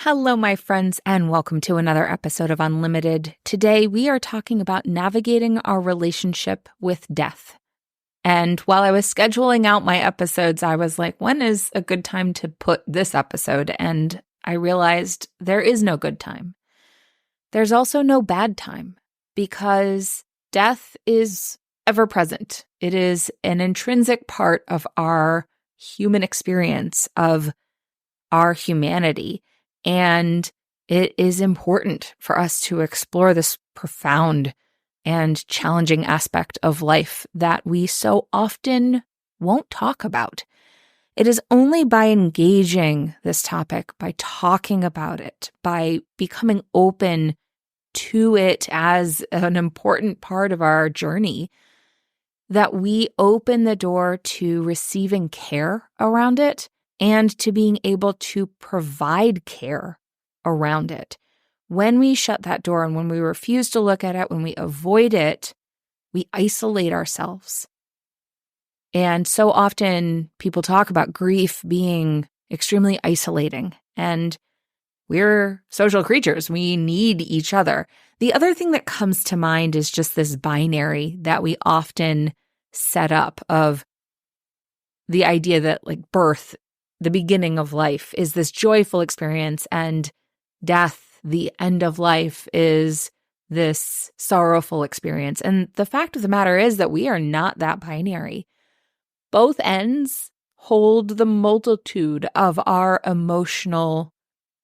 Hello, my friends, and welcome to another episode of Unlimited. Today, we are talking about navigating our relationship with death. And while I was scheduling out my episodes, I was like, when is a good time to put this episode? And I realized there is no good time. There's also no bad time because death is ever present. It is an intrinsic part of our human experience, of our humanity. And it is important for us to explore this profound and challenging aspect of life that we so often won't talk about. It is only by engaging this topic, by talking about it, by becoming open to it as an important part of our journey, that we open the door to receiving care around it and to being able to provide care around it. When we shut that door and when we refuse to look at it, when we avoid it, we isolate ourselves. And so often people talk about grief being extremely isolating, and we're social creatures. We need each other. The other thing that comes to mind is just this binary that we often set up of the idea that like birth, the beginning of life, is this joyful experience, and death, the end of life, is this sorrowful experience. And the fact of the matter is that we are not that binary. Both ends hold the multitude of our emotional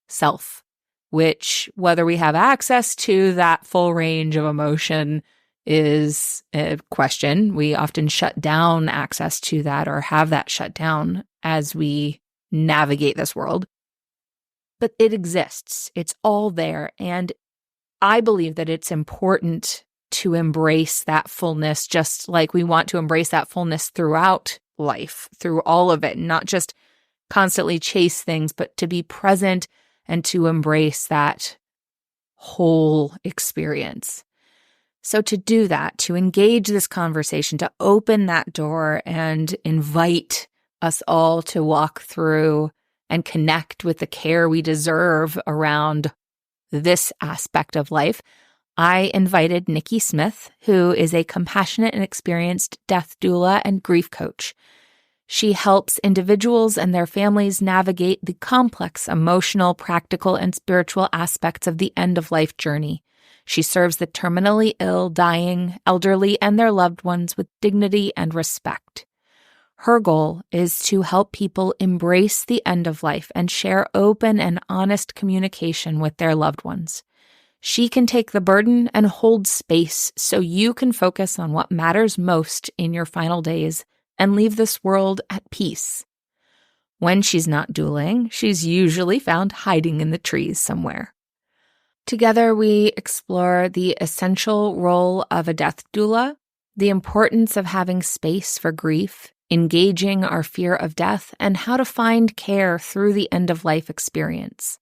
self, which, whether we have access to that full range of emotion is a question. We often shut down access to that or have that shut down as we navigate this world. But it exists. It's all there. And I believe that it's important to embrace that fullness, just like we want to embrace that fullness throughout life, through all of it, not just constantly chase things, but to be present and to embrace that whole experience. So to do that, to engage this conversation, to open that door and invite us all to walk through and connect with the care we deserve around this aspect of life, I invited Nikki Smith, who is a compassionate and experienced death doula and grief coach. She helps individuals and their families navigate the complex emotional, practical, and spiritual aspects of the end-of-life journey. She serves the terminally ill, dying, elderly, and their loved ones with dignity and respect. Her goal is to help people embrace the end of life and share open and honest communication with their loved ones. She can take the burden and hold space so you can focus on what matters most in your final days and leave this world at peace. When she's not dueling, she's usually found hiding in the trees somewhere. Together, we explore the essential role of a death doula, the importance of having space for grief, engaging our fear of death, and how to find care through the end-of-life experience.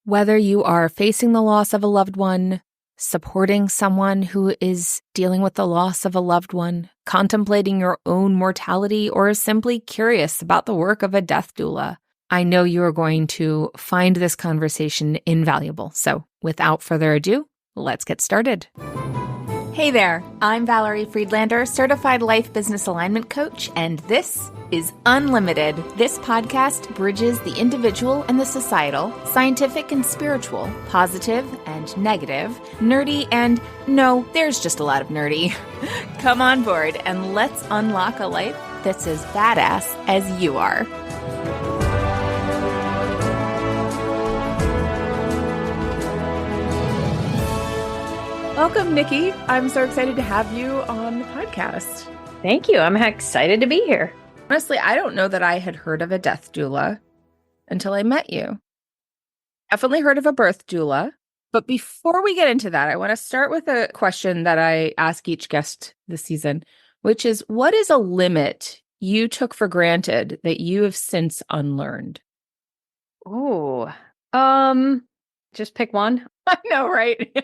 Whether you are facing the loss of a loved one, supporting someone who is dealing with the loss of a loved one, contemplating your own mortality, or simply curious about the work of a death doula, I know you are going to find this conversation invaluable. So without further ado, let's get started. Hey there, I'm Valerie Friedlander, Certified Life Business Alignment Coach, and this is Unlimited. This podcast bridges the individual and the societal, scientific and spiritual, positive and negative, nerdy and no, there's just a lot of nerdy. Come on board and let's unlock a life that's as badass as you are. Welcome, Nikki. I'm so excited to have you on the podcast. Thank you. I'm excited to be here. Honestly, I don't know that I had heard of a death doula until I met you. Definitely heard of a birth doula. But before we get into that, I want to start with a question that I ask each guest this season, which is, what is a limit you took for granted that you have since unlearned? Oh, just pick one. I know, right?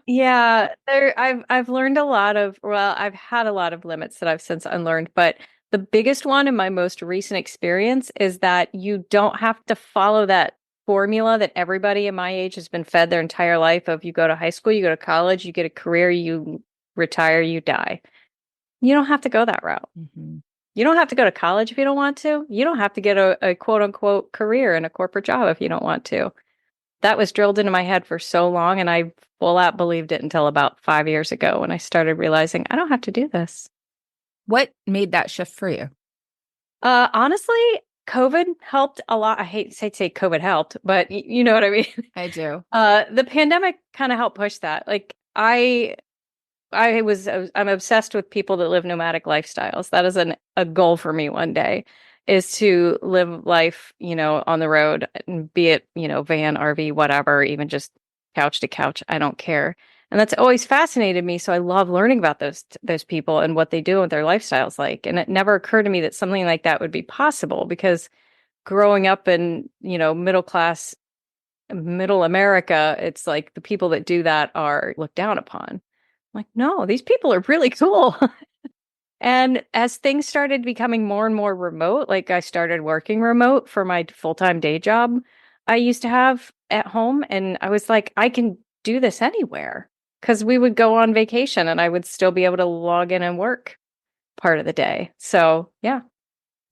Yeah, I've learned a lot of, well, I've had a lot of limits that I've since unlearned, but the biggest one in my most recent experience is that you don't have to follow that formula that everybody in my age has been fed their entire life of you go to high school, you go to college, you get a career, you retire, you die. You don't have to go that route. Mm-hmm. You don't have to go to college if you don't want to. You don't have to get a quote unquote career in a corporate job if you don't want to. That was drilled into my head for so long, and I full out believed it until about 5 years ago when I started realizing I don't have to do this. What made that shift for you? Honestly, COVID helped a lot. I hate to say COVID helped, but you know what I mean? I do. The pandemic kind of helped push that. Like I'm obsessed with people that live nomadic lifestyles. That is a goal for me one day, is to live life, on the road, and be it, van, RV, whatever, even just couch to couch. I don't care. And that's always fascinated me. So I love learning about those people and what they do and what their lifestyles like. And it never occurred to me that something like that would be possible, because growing up in, middle class, middle America, it's like the people that do that are looked down upon. I'm like, no, these people are really cool. And as things started becoming more and more remote, like I started working remote for my full-time day job I used to have at home. And I was like, I can do this anywhere, because we would go on vacation and I would still be able to log in and work part of the day. So, yeah.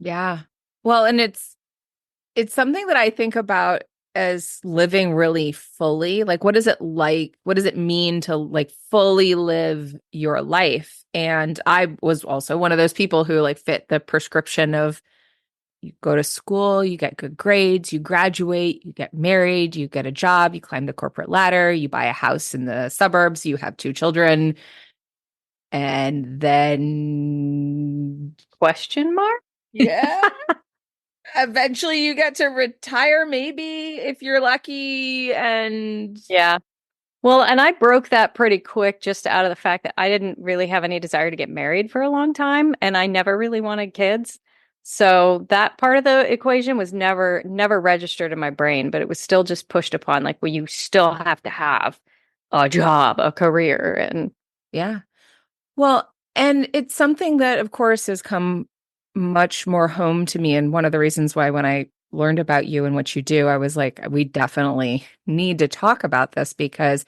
Yeah. Well, and it's something that I think about as living really fully. Like, what is it like? What does it mean to like fully live your life? And I was also one of those people who like fit the prescription of you go to school, you get good grades, you graduate, you get married, you get a job, you climb the corporate ladder, you buy a house in the suburbs, you have 2 children, and then Question mark? yeah. Eventually you get to retire, maybe if you're lucky. And Yeah. Well, and I broke that pretty quick just out of the fact that I didn't really have any desire to get married for a long time, and I never really wanted kids. So that part of the equation was never registered in my brain, but it was still just pushed upon, like, well, you still have to have a job, a career, and yeah. Well, and it's something that, of course, has come much more home to me. And one of the reasons why, when I learned about you and what you do, I was like, we definitely need to talk about this, because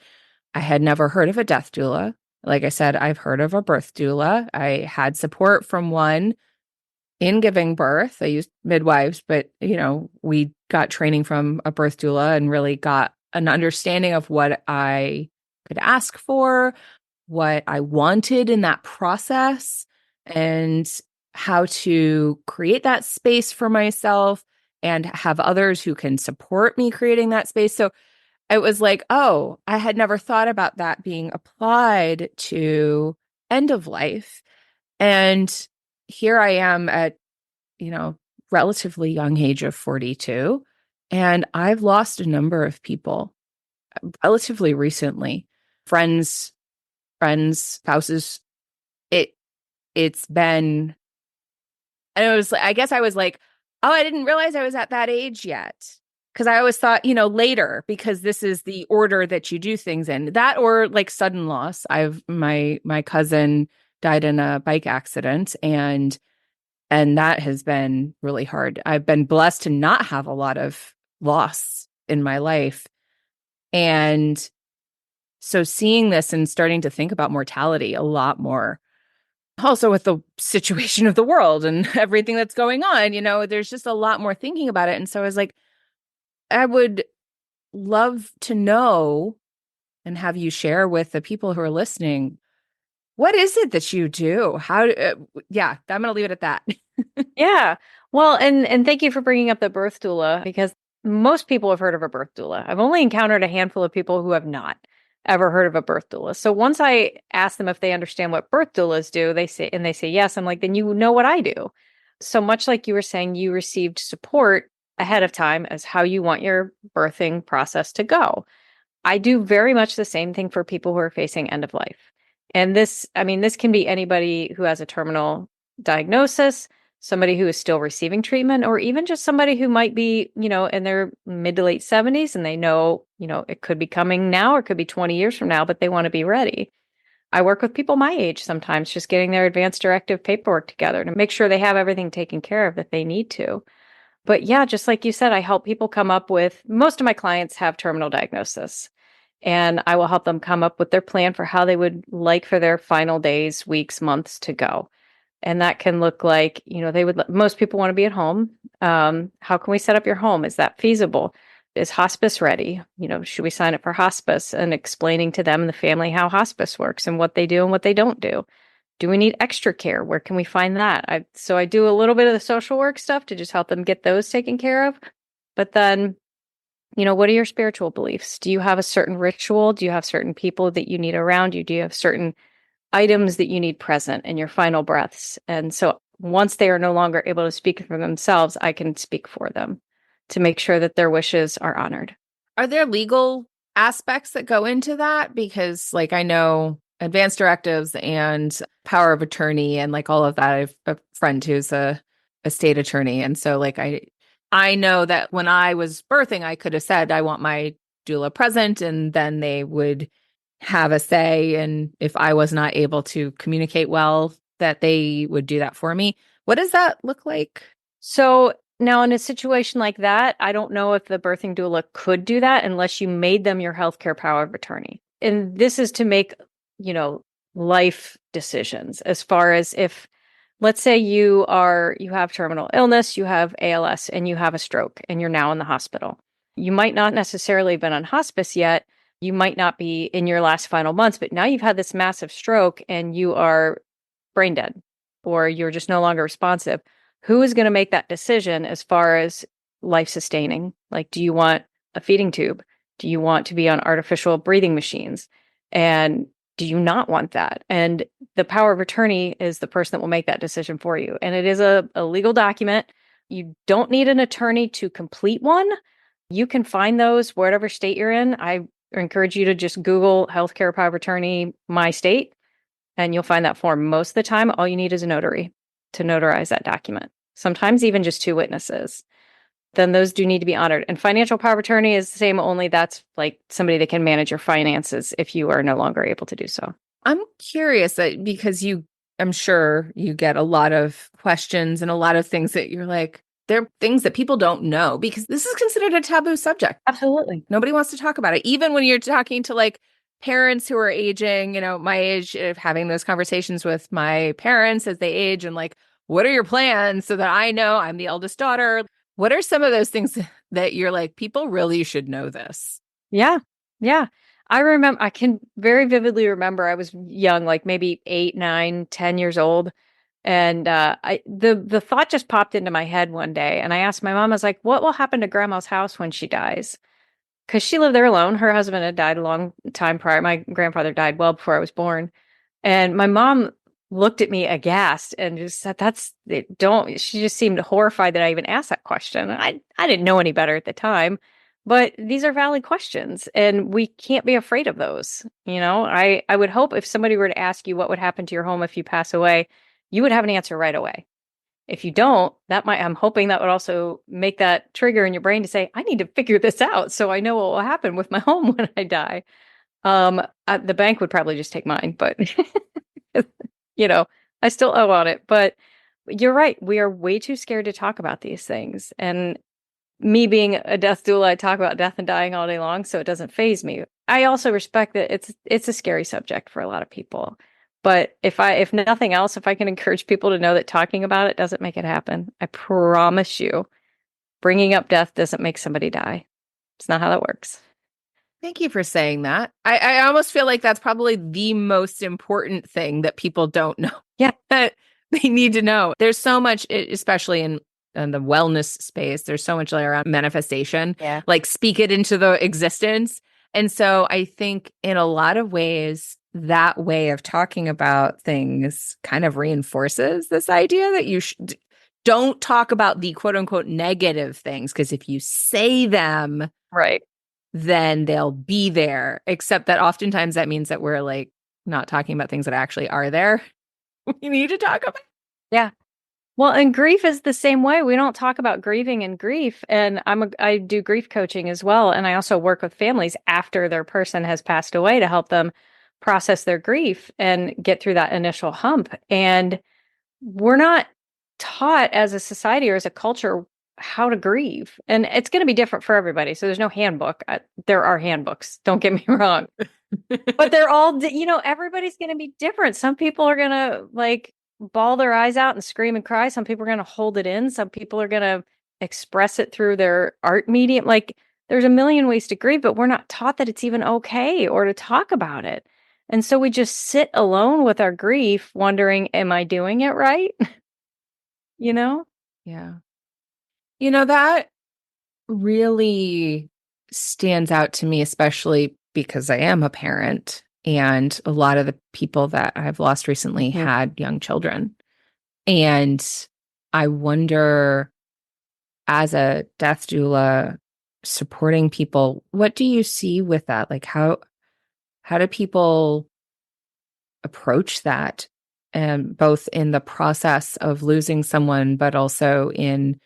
I had never heard of a death doula. Like I said, I've heard of a birth doula. I had support from one in giving birth. I used midwives, but we got training from a birth doula and really got an understanding of what I could ask for, what I wanted in that process, and how to create that space for myself and have others who can support me creating that space. So it was like, oh, I had never thought about that being applied to end of life. And here I am at, relatively young age of 42. And I've lost a number of people relatively recently, friends, spouses. It's been, and it was, I guess I was like, oh, I didn't realize I was at that age yet. Because I always thought, later, because this is the order that you do things in. That, or like sudden loss. My cousin died in a bike accident, and that has been really hard. I've been blessed to not have a lot of loss in my life. And so seeing this and starting to think about mortality a lot more, also with the situation of the world and everything that's going on, there's just a lot more thinking about it. And so I was like, I would love to know and have you share with the people who are listening, what is it that you do? Yeah, I'm going to leave it at that. yeah. Well, and thank you for bringing up the birth doula, because most people have heard of a birth doula. I've only encountered a handful of people who have not ever heard of a birth doula. So once I ask them if they understand what birth doulas do, they say yes. I'm like, then you know what I do. So much like you were saying, you received support ahead of time as how you want your birthing process to go. I do very much the same thing for people who are facing end of life. And this can be anybody who has a terminal diagnosis, somebody who is still receiving treatment, or even just somebody who might be, in their mid to late 70s, and they know, it could be coming now or it could be 20 years from now, but they want to be ready. I work with people my age sometimes, just getting their advanced directive paperwork together to make sure they have everything taken care of that they need to. But yeah, just like you said, I help people come up with, most of my clients have terminal diagnosis, and I will help them come up with their plan for how they would like for their final days, weeks, months to go. And that can look like, most people want to be at home. How can we set up your home? Is that feasible? Is hospice ready? Should we sign up for hospice, and explaining to them and the family how hospice works and what they do and what they don't do? Do we need extra care? Where can we find that? So I do a little bit of the social work stuff to just help them get those taken care of. But then, what are your spiritual beliefs? Do you have a certain ritual? Do you have certain people that you need around you? Do you have certain items that you need present in your final breaths? And so once they are no longer able to speak for themselves, I can speak for them to make sure that their wishes are honored. Are there legal aspects that go into that? Because like I know advance directives and power of attorney and like all of that. I have a friend who's a state attorney. And so like I know that when I was birthing, I could have said, I want my doula present, and then they would have a say. And if I was not able to communicate well, that they would do that for me. What does that look like? So now in a situation like that, I don't know if the birthing doula could do that unless you made them your healthcare power of attorney. And this is to make, life decisions as far as if, let's say you have terminal illness, you have ALS, and you have a stroke, and you're now in the hospital. You might not necessarily have been on hospice yet. You might not be in your last final months, but now you've had this massive stroke and you are brain dead, or you're just no longer responsive. Who is going to make that decision as far as life sustaining? Like, do you want a feeding tube? Do you want to be on artificial breathing machines? And do you not want that? And the power of attorney is the person that will make that decision for you. And it is a legal document. You don't need an attorney to complete one. You can find those whatever state you're in. I encourage you to just Google healthcare power of attorney, my state, and you'll find that form. Most of the time, all you need is a notary to notarize that document. Sometimes even just two witnesses. Then those do need to be honored. And financial power of attorney is the same, only that's like somebody that can manage your finances if you are no longer able to do so. I'm curious because I'm sure you get a lot of questions and a lot of things that you're like, there are things that people don't know because this is considered a taboo subject. Absolutely. Nobody wants to talk about it. Even when you're talking to like parents who are aging, my age, of having those conversations with my parents as they age and like, what are your plans so that I know I'm the eldest daughter? What are some of those things that you're like, people really should know this? Yeah. Yeah. I can very vividly remember I was young, like maybe 8, 9, 10 years old. And the thought just popped into my head one day. And I asked my mom, I was like, what will happen to grandma's house when she dies? Because she lived there alone. Her husband had died a long time prior. My grandfather died well before I was born. And my mom looked at me aghast and just said, she just seemed horrified that I even asked that question. I didn't know any better at the time, but these are valid questions and we can't be afraid of those. I would hope if somebody were to ask you what would happen to your home if you pass away, you would have an answer right away. If you don't, I'm hoping that would also make that trigger in your brain to say, I need to figure this out so I know what will happen with my home when I die. The bank would probably just take mine, but I still owe on it. But you're right. We are way too scared to talk about these things. And me being a death doula, I talk about death and dying all day long, so it doesn't faze me. I also respect that it's a scary subject for a lot of people. But if nothing else, if I can encourage people to know that talking about it doesn't make it happen, I promise you, bringing up death doesn't make somebody die. It's not how that works. Thank you for saying that. I almost feel like that's probably the most important thing that people don't know. Yeah. That they need to know. There's so much, especially in the wellness space, there's so much around manifestation. Yeah. Like speak it into the existence. And so I think in a lot of ways, that way of talking about things kind of reinforces this idea that you don't talk about the quote unquote negative things, because if you say them, right, then they'll be there. Except that oftentimes that means that we're like not talking about things that actually are there. We need to talk about. Yeah. Well, and grief is the same way. We don't talk about grieving and grief. And I do grief coaching as well. And I also work with families after their person has passed away to help them process their grief and get through that initial hump. And we're not taught as a society or as a culture how to grieve. And it's going to be different for everybody. So there's no handbook. There are handbooks. Don't get me wrong. But they're all, everybody's going to be different. Some people are going to like bawl their eyes out and scream and cry. Some people are going to hold it in. Some people are going to express it through their art medium. Like there's a million ways to grieve, but we're not taught that it's even okay or to talk about it. And so we just sit alone with our grief, wondering, am I doing it right? you know? Yeah. That really stands out to me, especially because I am a parent, and a lot of the people that I've lost recently Mhm. had young children. And I wonder, as a death doula supporting people, what do you see with that? Like how do people approach that? And both in the process of losing someone, but also in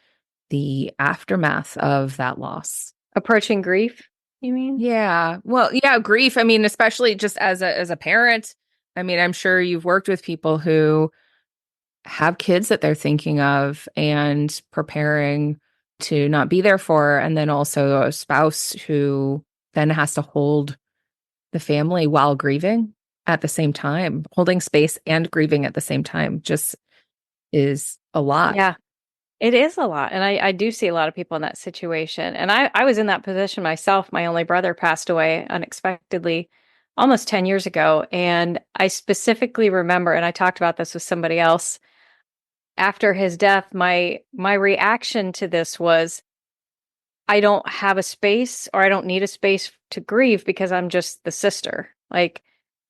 the aftermath of that loss. Approaching grief, you mean? Yeah. Well, yeah, grief. I mean, especially just as a parent. I mean, I'm sure you've worked with people who have kids that they're thinking of and preparing to not be there for, and then also a spouse who then has to hold the family while grieving at the same time. Holding space and grieving at the same time just is a lot. Yeah, it is a lot. And I do see a lot of people in that situation. And I was in that position myself. My only brother passed away unexpectedly almost 10 years ago. And I specifically remember, and I talked about this with somebody else after his death, my reaction to this was I don't have a space or I don't need a space to grieve because I'm just the sister. Like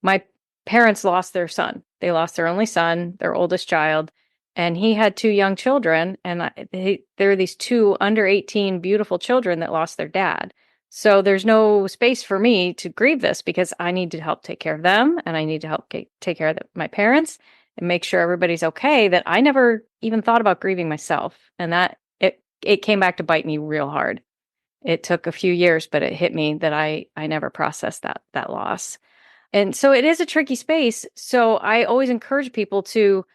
my parents lost their son. They lost their only son, their oldest child, and he had two young children. And there are these two under 18 beautiful children that lost their dad. So there's no space for me to grieve this because I need to help take care of them and I need to help take care of my parents and make sure everybody's okay. That I never even thought about grieving myself. And that it came back to bite me real hard. It took a few years, but it hit me that I never processed that loss. And so it is a tricky space. So I always encourage people to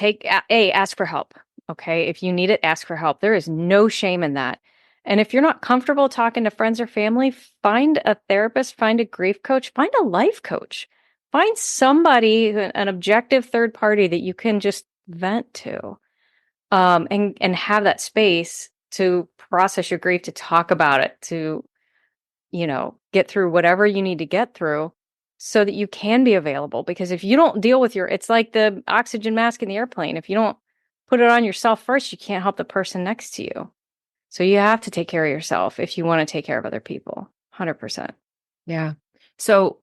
ask for help. Okay. If you need it, ask for help. There is no shame in that. And if you're not comfortable talking to friends or family, find a therapist, find a grief coach, find a life coach, find somebody, an objective third party that you can just vent to, and have that space to process your grief, to talk about it, to, get through whatever you need to get through so that you can be available. Because if you don't deal with it's like the oxygen mask in the airplane. If you don't put it on yourself first, you can't help the person next to you. So you have to take care of yourself if you want to take care of other people. 100%. Yeah. So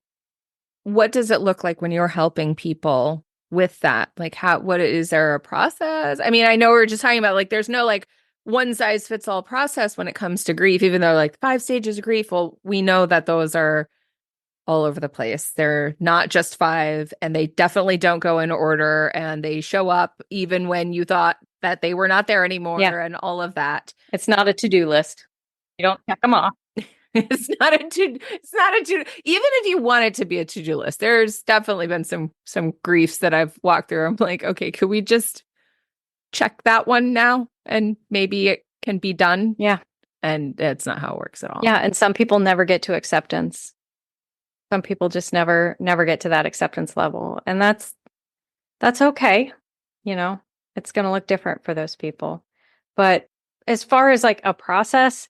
what does it look like when you're helping people with that? Like what is there a process? I mean, I know we're just talking about like, there's no like one size fits all process when it comes to grief, even though like 5 stages of grief, well, we know that those are all over the place. They're not just 5, and they definitely don't go in order, and they show up even when you thought that they were not there anymore, and all of that. It's not a to-do list. You don't check them off. It's not a to, even if you want it to be a to-do list, there's definitely been some griefs that I've walked through. I'm like, okay, could we just check that one now? And maybe it can be done. Yeah. And it's not how it works at all. Yeah. And some people never get to acceptance. Some people just never get to that acceptance level. And that's okay. It's going to look different for those people. But as far as like a process,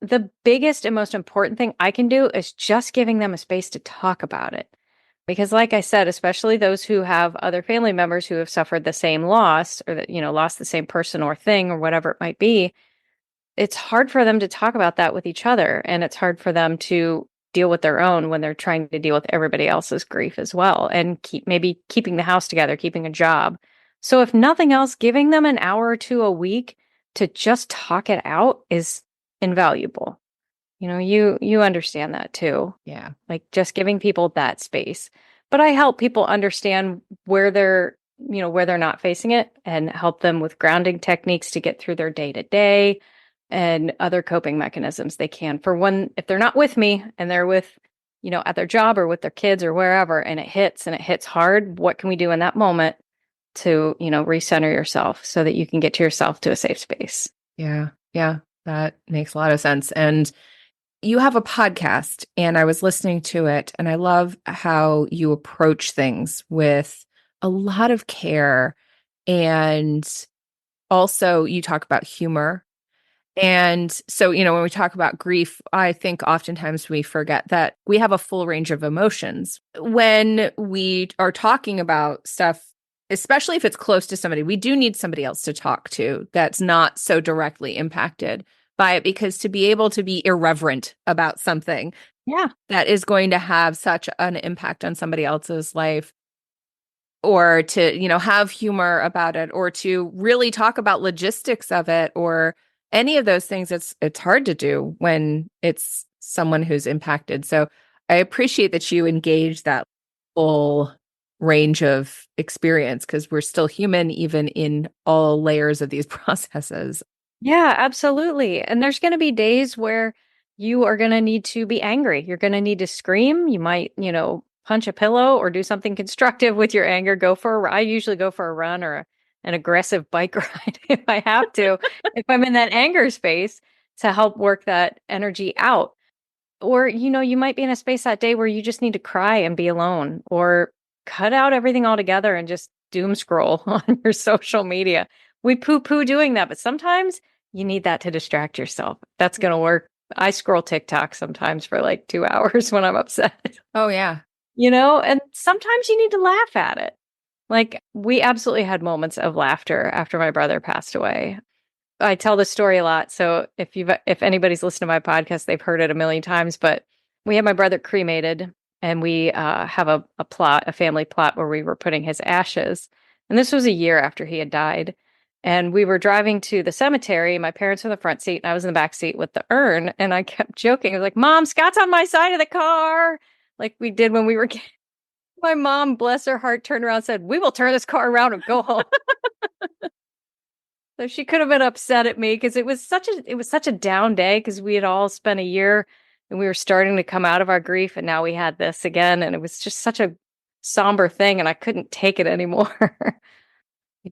the biggest and most important thing I can do is just giving them a space to talk about it. Because like I said, especially those who have other family members who have suffered the same loss or that, lost the same person or thing or whatever it might be, it's hard for them to talk about that with each other. And it's hard for them to deal with their own when they're trying to deal with everybody else's grief as well. And maybe keeping the house together, keeping a job. So if nothing else, giving them an hour or two a week to just talk it out is invaluable. You understand that too. Yeah. Like just giving people that space. But I help people understand where they're not facing it and help them with grounding techniques to get through their day to day and other coping mechanisms they can for if they're not with me and they're with, at their job or with their kids or wherever, and it hits hard. What can we do in that moment to, recenter yourself so that you can get to yourself to a safe space? Yeah. Yeah, that makes a lot of sense. And you have a podcast, and I was listening to it, and I love how you approach things with a lot of care. And also, you talk about humor. And so, when we talk about grief, I think oftentimes we forget that we have a full range of emotions. When we are talking about stuff, especially if it's close to somebody, we do need somebody else to talk to that's not so directly impacted by it, because to be able to be irreverent about something Yeah. that is going to have such an impact on somebody else's life, or to, have humor about it, or to really talk about logistics of it, or any of those things, it's hard to do when it's someone who's impacted. So I appreciate that you engage that full range of experience, because we're still human, even in all layers of these processes. Yeah, absolutely. And there's going to be days where you are going to need to be angry. You're going to need to scream. You might, punch a pillow or do something constructive with your anger. I usually go for a run or an aggressive bike ride if I have to, if I'm in that anger space, to help work that energy out. Or, you might be in a space that day where you just need to cry and be alone, or cut out everything altogether and just doom scroll on your social media. We poo poo doing that, but sometimes you need that to distract yourself. That's going to work. I scroll TikTok sometimes for like 2 hours when I'm upset, Oh, yeah. and sometimes you need to laugh at it. Like, we absolutely had moments of laughter after my brother passed away. I tell this story a lot. So if anybody's listened to my podcast, they've heard it a million times. But we had my brother cremated, and we have a family plot where we were putting his ashes. And this was a year after he had died. And we were driving to the cemetery. My parents were in the front seat, and I was in the back seat with the urn. And I kept joking. I was like, "Mom, Scott's on my side of the car," like we did when we were kids. My mom, bless her heart, turned around and said, "We will turn this car around and go home." So she could have been upset at me, because it was such a down day, because we had all spent a year and we were starting to come out of our grief, and now we had this again, and it was just such a somber thing, and I couldn't take it anymore.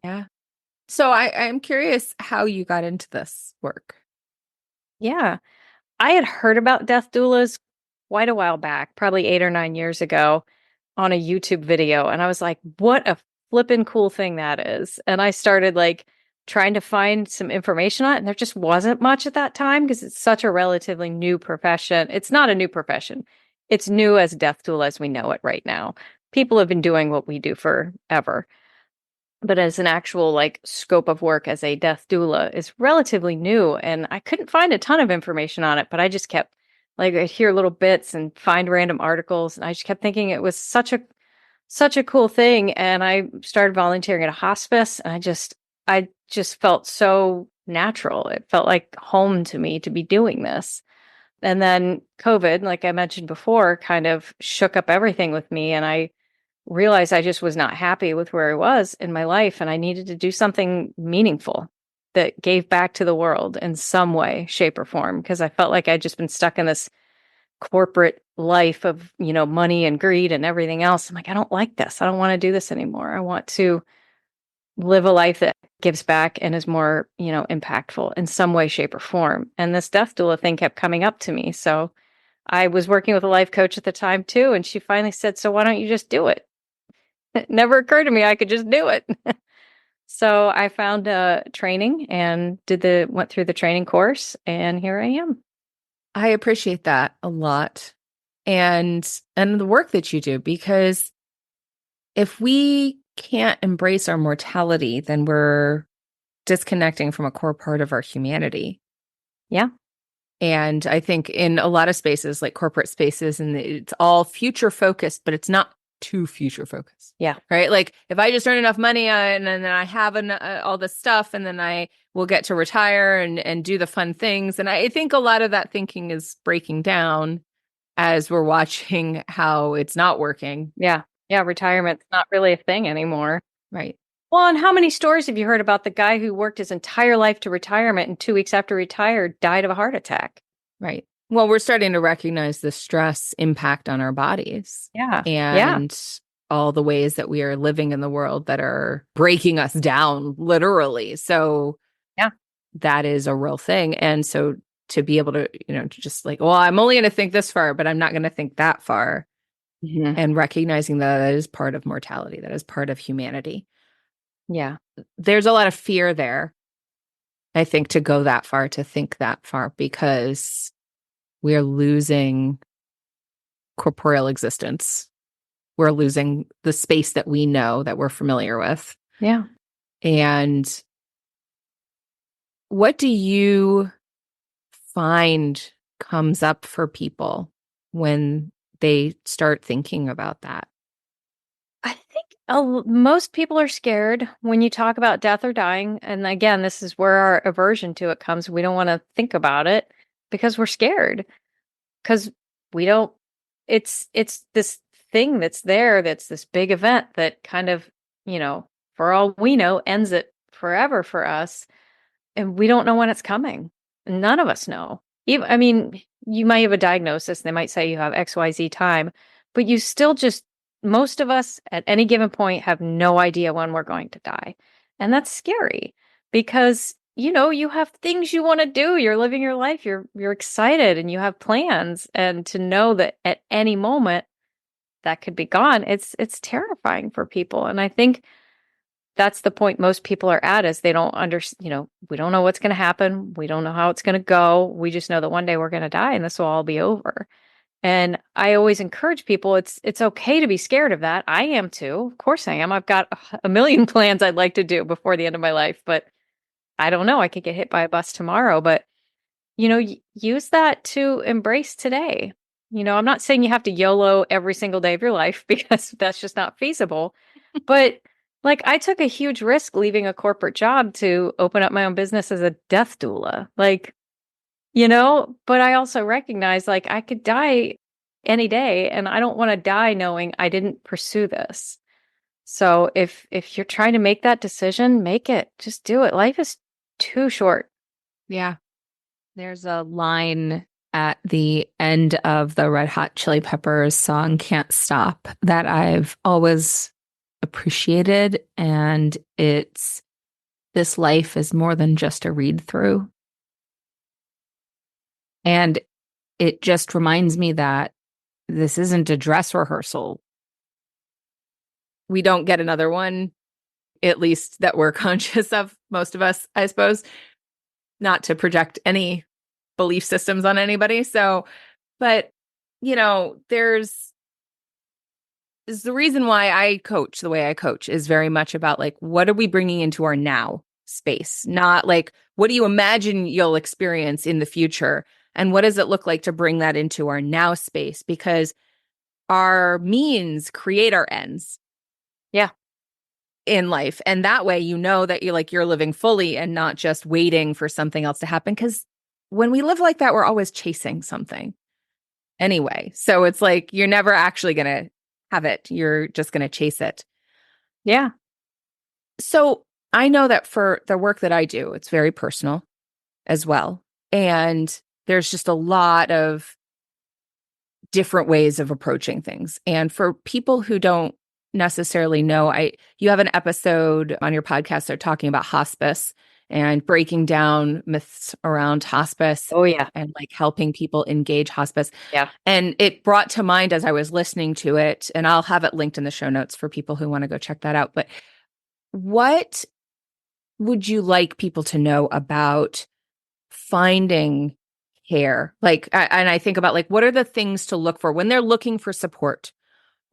Yeah. So I'm curious how you got into this work. Yeah. I had heard about death doulas quite a while back, probably 8 or 9 years ago, on a YouTube video. And I was like, what a flippin' cool thing that is. And I started like trying to find some information on it. And there just wasn't much at that time, because it's such a relatively new profession. It's not a new profession. It's new as death doula as we know it right now. People have been doing what we do forever. But as an actual like scope of work as a death doula is relatively new, and I couldn't find a ton of information on it, but I just kept like, I'd hear little bits and find random articles, and I just kept thinking it was such a cool thing. And I started volunteering at a hospice, and I just felt so natural. It felt like home to me to be doing this. And then COVID, like I mentioned before, kind of shook up everything with me, and I realized I just was not happy with where I was in my life, and I needed to do something meaningful that gave back to the world in some way, shape, or form, because I felt like I'd just been stuck in this corporate life of, money and greed and everything else. I'm like, I don't like this. I don't want to do this anymore. I want to live a life that gives back and is more, impactful in some way, shape, or form. And this death doula thing kept coming up to me. So I was working with a life coach at the time too, and she finally said, "So why don't you just do it?" It never occurred to me I could just do it. So I found a training and went through the training course, and here I am. I appreciate that a lot. And the work that you do, because if we can't embrace our mortality, then we're disconnecting from a core part of our humanity. Yeah. And I think in a lot of spaces, like corporate spaces, and it's all future focused, but it's not too future focused. Yeah. Right. Like if I just earn enough money and then I have all this stuff, and then I will get to retire and do the fun things. And I think a lot of that thinking is breaking down as we're watching how it's not working. Yeah. Yeah. Retirement's not really a thing anymore. Right. Well, and how many stories have you heard about the guy who worked his entire life to retirement, and 2 weeks after retired died of a heart attack? Right. Well, we're starting to recognize the stress impact on our bodies. Yeah. Yeah. And all the ways that we are living in the world that are breaking us down, literally. So Yeah. that is a real thing. And so to be able to, to just like, well, I'm only going to think this far, but I'm not going to think that far. Mm-hmm. And recognizing that is part of mortality, that is part of humanity. Yeah. There's a lot of fear there, I think, to go that far, to think that far, because we're losing corporeal existence. We're losing the space that we know, that we're familiar with. Yeah. And what do you find comes up for people when they start thinking about that? I think most people are scared when you talk about death or dying. And again, this is where our aversion to it comes. We don't want to think about it because we're scared. Because we don't, it's this thing that's there, that's this big event that kind of, for all we know, ends it forever for us. And we don't know when it's coming. None of us know. Even, I mean, you might have a diagnosis, they might say you have XYZ time, but you still just, most of us at any given point have no idea when we're going to die. And that's scary because, you have things you want to do. You're living your life. You're excited and you have plans. And to know that at any moment that could be gone, it's terrifying for people. And I think that's the point most people are at, is they don't understand, we don't know what's going to happen. We don't know how it's going to go. We just know that one day we're going to die and this will all be over. And I always encourage people, it's okay to be scared of that. I am too. Of course I am. I've got a million plans I'd like to do before the end of my life, but I don't know. I could get hit by a bus tomorrow, but use that to embrace today. I'm not saying you have to YOLO every single day of your life because that's just not feasible. But like, I took a huge risk leaving a corporate job to open up my own business as a death doula. Like, but I also recognize like I could die any day and I don't want to die knowing I didn't pursue this. So if you're trying to make that decision, make it. Just do it. Life is too short. Yeah. There's a line at the end of the Red Hot Chili Peppers song Can't Stop that I've always appreciated. And it's, this life is more than just a read through. And it just reminds me that this isn't a dress rehearsal. We don't get another one, at least that we're conscious of, most of us, I suppose, not to project any belief systems on anybody. So, but, there's is the reason why I coach the way I coach is very much about like, what are we bringing into our now space? Not like, what do you imagine you'll experience in the future? And what does it look like to bring that into our now space? Because our means create our ends. Yeah. In life. And that way, that you're living fully and not just waiting for something else to happen. Because when we live like that, we're always chasing something anyway. So it's like, you're never actually going to have it. You're just going to chase it. Yeah. So I know that for the work that I do, it's very personal as well. And there's just a lot of different ways of approaching things. And for people who don't necessarily know, you have an episode on your podcast that are talking about hospice and breaking down myths around hospice. Oh yeah. And like helping people engage hospice. Yeah. And it brought to mind as I was listening to it, and I'll have it linked in the show notes for people who want to go check that out. But what would you like people to know about finding care? Like, and I think about like, what are the things to look for when they're looking for support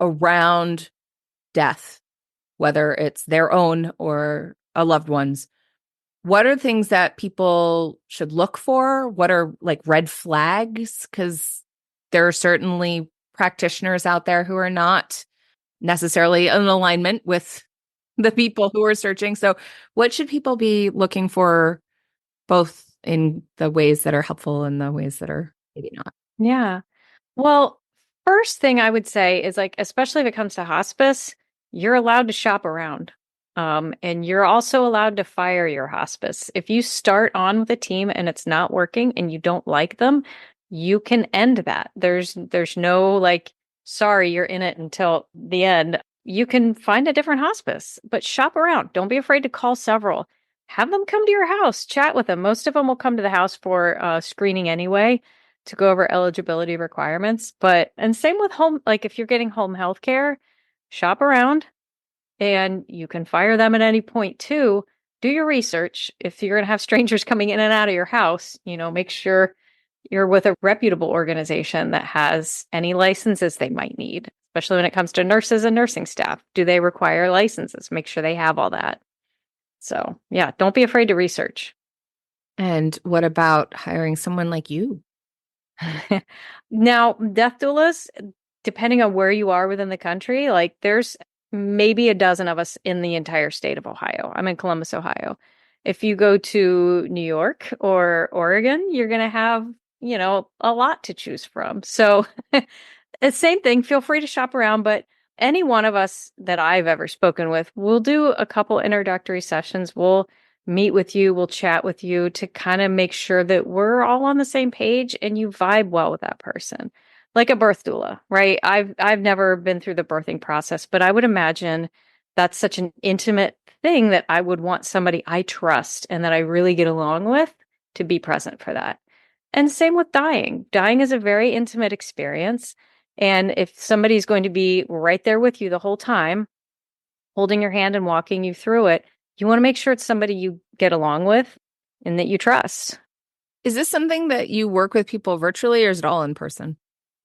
around death, whether it's their own or a loved one's? What are things that people should look for? What are like red flags? Because there are certainly practitioners out there who are not necessarily in alignment with the people who are searching. So what should people be looking for, both in the ways that are helpful and the ways that are maybe not? Yeah. Well, first thing I would say is like, especially if it comes to hospice, you're allowed to shop around. And you're also allowed to fire your hospice. If you start on with a team and it's not working and you don't like them, you can end that. There's no like, sorry, you're in it until the end. You can find a different hospice, but shop around. Don't be afraid to call several. have them come to your house, chat with them. Most of them will come to the house for screening anyway to go over eligibility requirements. And same with home, like if you're getting home health care, shop around and you can fire them at any point too. Do your research. If you're going to have strangers coming in and out of your house, make sure you're with a reputable organization that has any licenses they might need, especially when it comes to nurses and nursing staff. Do they require licenses? Make sure they have all that. So, yeah, don't be afraid to research. And what about hiring someone like you? Now, death doulas, depending on where you are within the country, like there's maybe a dozen of us in the entire state of Ohio. I'm in Columbus, Ohio. If you go to New York or Oregon, you're going to have, a lot to choose from. So, the same thing, feel free to shop around, but any one of us that I've ever spoken with, we'll do a couple introductory sessions. We'll meet with you, we'll chat with you to kind of make sure that we're all on the same page and you vibe well with that person. Like a birth doula, right? I've never been through the birthing process, but I would imagine that's such an intimate thing that I would want somebody I trust and that I really get along with to be present for that. And same with dying. Dying is a very intimate experience. And if somebody's going to be right there with you the whole time, holding your hand and walking you through it, you want to make sure it's somebody you get along with and that you trust. Is this something that you work with people virtually or is it all in person?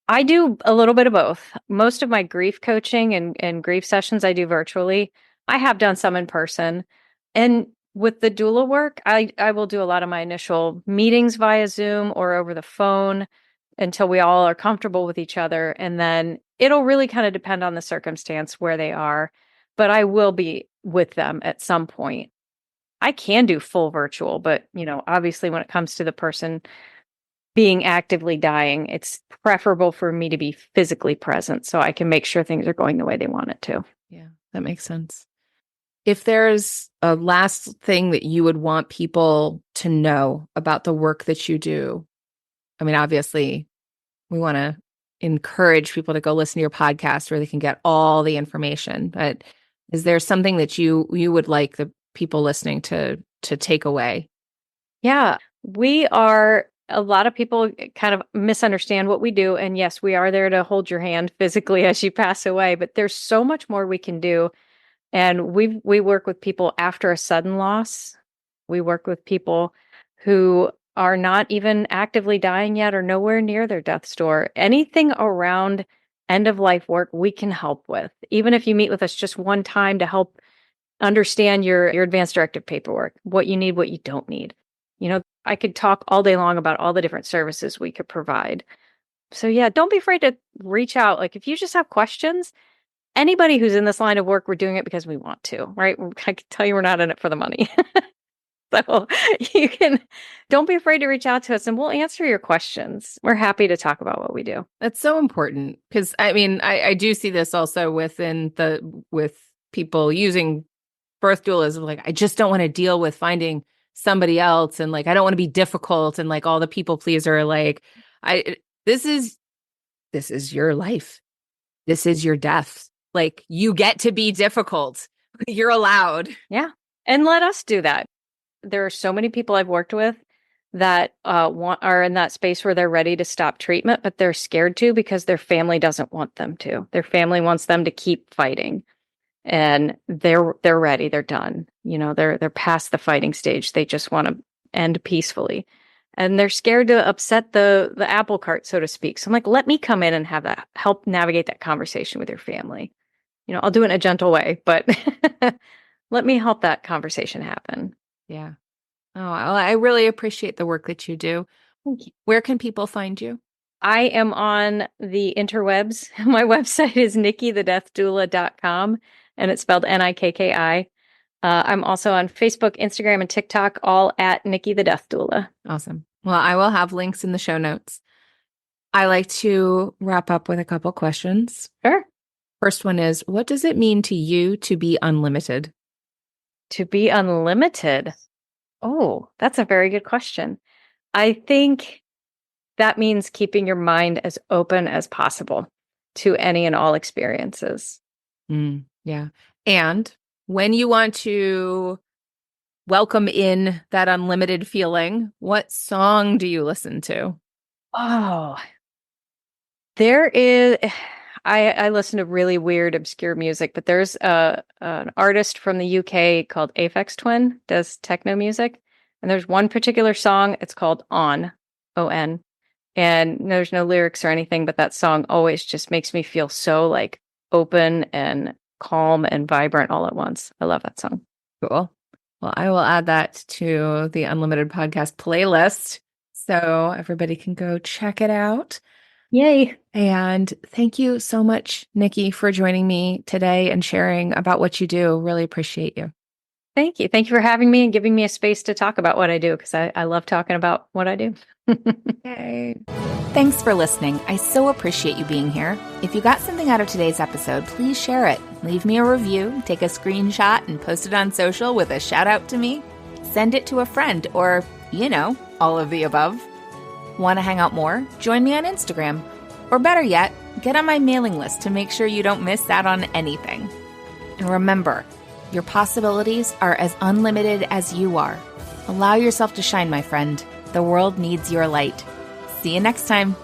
I do a little bit of both. Most of my grief coaching and grief sessions I do virtually. I have done some in person. And with the doula work, I will do a lot of my initial meetings via Zoom or over the phone until we all are comfortable with each other. And then it'll really kind of depend on the circumstance where they are. But I will be with them at some point. I can do full virtual, but obviously when it comes to the person being actively dying, it's preferable for me to be physically present so I can make sure things are going the way they want it to. Yeah, that makes sense. If there's a last thing that you would want people to know about the work that you do, I mean, obviously, we want to encourage people to go listen to your podcast where they can get all the information. But is there something that you would like the people listening to take away? Yeah, a lot of people kind of misunderstand what we do. And yes, we are there to hold your hand physically as you pass away, but there's so much more we can do. And we work with people after a sudden loss. We work with people who are not even actively dying yet or nowhere near their death's door. Anything around end of life work we can help with. Even if you meet with us just one time to help understand your advanced directive paperwork, what you need, what you don't need. I could talk all day long about all the different services we could provide. So yeah, don't be afraid to reach out. Like if you just have questions, anybody who's in this line of work, we're doing it because we want to, right? I can tell you we're not in it for the money. So don't be afraid to reach out to us and we'll answer your questions. We're happy to talk about what we do. That's so important because I mean, I do see this also with people using birth doulas of like, I just don't want to deal with finding somebody else. And like, I don't want to be difficult. And like all the people pleaser, like this is your life. This is your death. Like you get to be difficult. You're allowed. Yeah. And let us do that. There are so many people I've worked with that are in that space where they're ready to stop treatment, but they're scared to because their family doesn't want them to. Their family wants them to keep fighting. And they're ready. They're done. They're past the fighting stage. They just want to end peacefully. And they're scared to upset the apple cart, so to speak. So I'm like, let me come in and have that help navigate that conversation with your family. I'll do it in a gentle way, but let me help that conversation happen. Yeah. Oh, I really appreciate the work that you do. Thank you. Where can people find you? I am on the interwebs. My website is nikkithedeathdoula.com and it's spelled Nikki. I'm also on Facebook, Instagram, and TikTok, all at Nikki the Death Doula. Awesome. Well, I will have links in the show notes. I like to wrap up with a couple questions. Sure. First one is, what does it mean to you to be unlimited? To be unlimited? Oh, that's a very good question. I think that means keeping your mind as open as possible to any and all experiences. Yeah. And when you want to welcome in that unlimited feeling, what song do you listen to? Oh, there is. I listen to really weird, obscure music, but there's an artist from the UK called Aphex Twin, does techno music, and there's one particular song. It's called On, O-N, and there's no lyrics or anything, but that song always just makes me feel so like open and calm and vibrant all at once. I love that song. Cool. Well, I will add that to the Unlimited Podcast playlist so everybody can go check it out. Yay. And thank you so much, Nikki, for joining me today and sharing about what you do. Really appreciate you. Thank you. Thank you for having me and giving me a space to talk about what I do, because I love talking about what I do. Yay. Thanks for listening. I so appreciate you being here. If you got something out of today's episode, please share it. Leave me a review, take a screenshot, and post it on social with a shout out to me. Send it to a friend or, all of the above. Want to hang out more? Join me on Instagram. Or better yet, get on my mailing list to make sure you don't miss out on anything. And remember, your possibilities are as unlimited as you are. Allow yourself to shine, my friend. The world needs your light. See you next time.